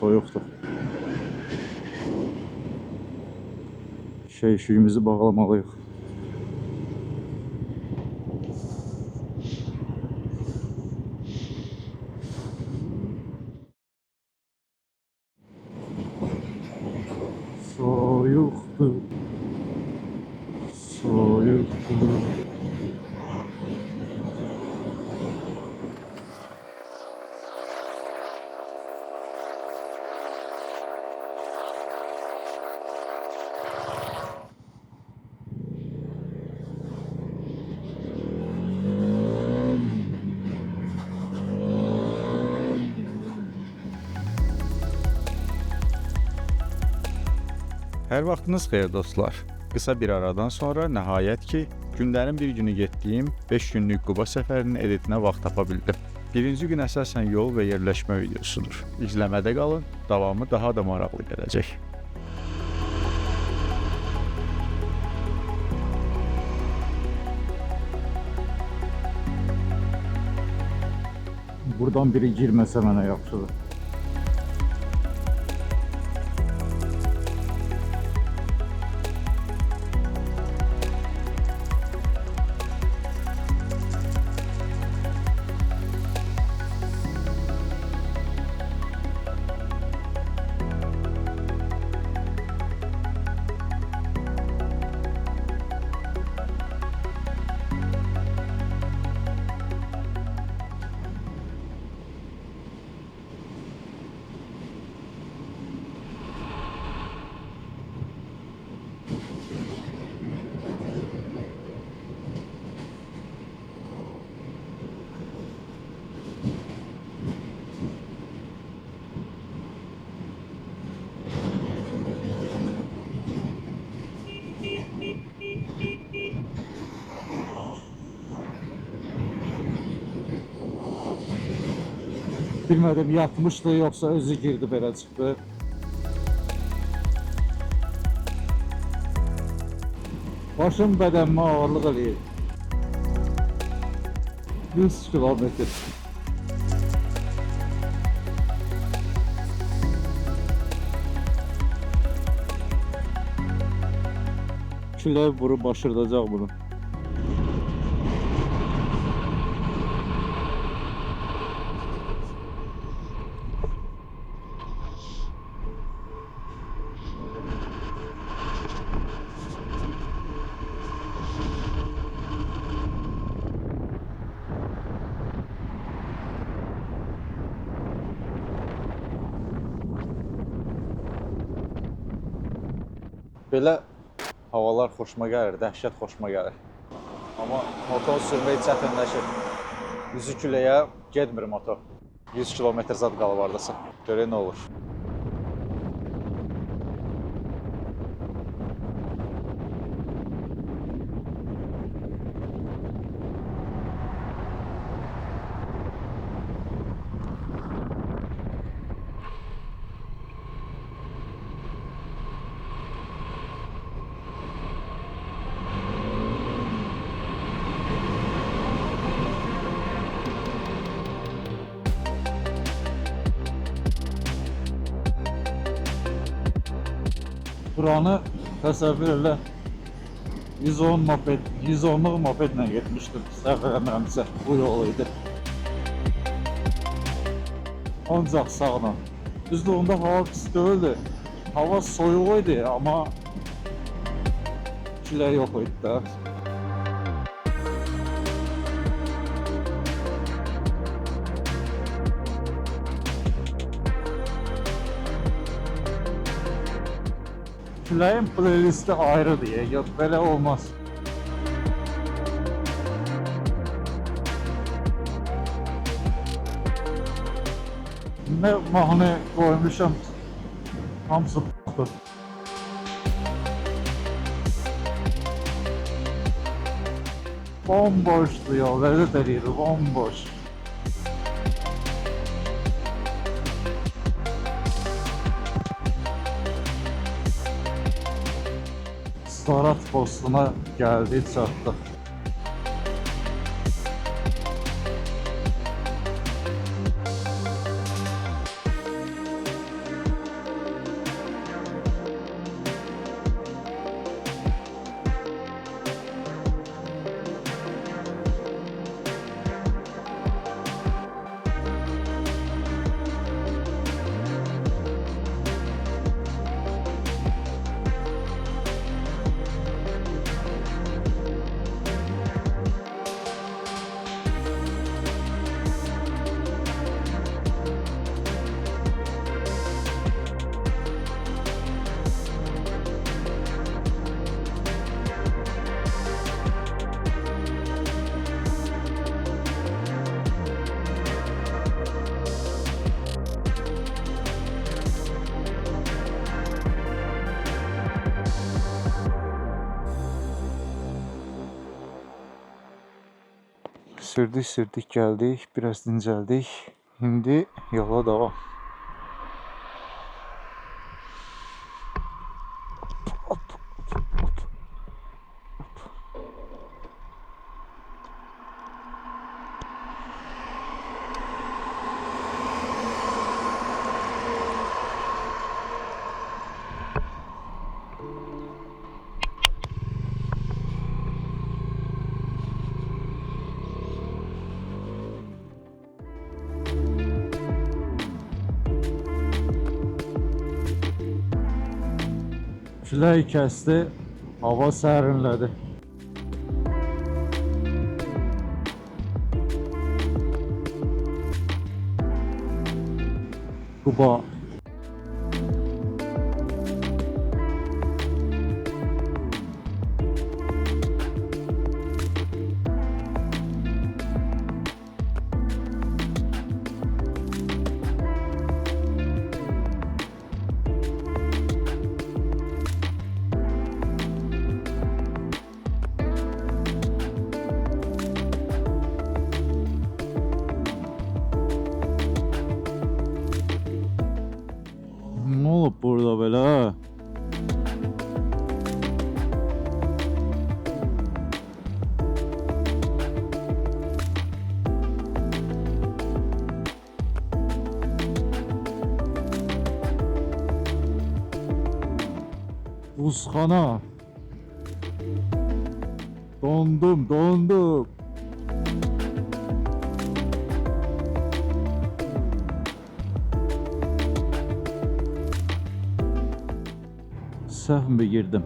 soyuqdur. Şeyimizi bağlamalıyıq. Soyuqdur. Soyuqdur. Hər vaxtınız xeyir dostlar. Qısa bir aradan sonra nəhayət ki, günlərin bir günü getdiyim 5 günlük Quba səfərinin editinə vaxt tapa bildim. Birinci gün əsasən yol və yerləşmə videosudur. İzləmədə qalın, davamı daha da maraqlı gələcək. Buradan biri girməsə mənə yaxşıdır. Bilmədim, yatmışdı, yoxsa özü girdi belə çıxdı. Başım bədənimə ağırlıq eləyir. 100 kilometr. Külək vurub başırdacaq bunu. Belə havalar xoşuma gəlir, dəhşət xoşuma gəlir. Amma motor sürmək çətinləşir. Yüzü küləyə getmir motor. 100 kilometr zad qalıb ardasa. Görək nə olur. Buranı təsəvvür elə 110 moped, 110'luq mopedlə getmişdim, səhv eləmirəmsə bu yol idi. Ancaq sağla. Düzdür, onda hava pis deyildi. Hava soyuq idi, amma külək yox idi də. Küləyin playlisti ayrı diye, yok böyle olmaz. Ne mahnı koymuşam, hamısı p***dır. Bomboşdu ya, lezzet ediyordu, bomboş. Starat postuna geldi, çattı. Sürtük gəldik, biraz dincəldik. İndi yola davam. Külək kəsdi, hava sərinlədi. Quba. Ne olub burada belə? Buzxana. Dondum. Səhv mi girdim?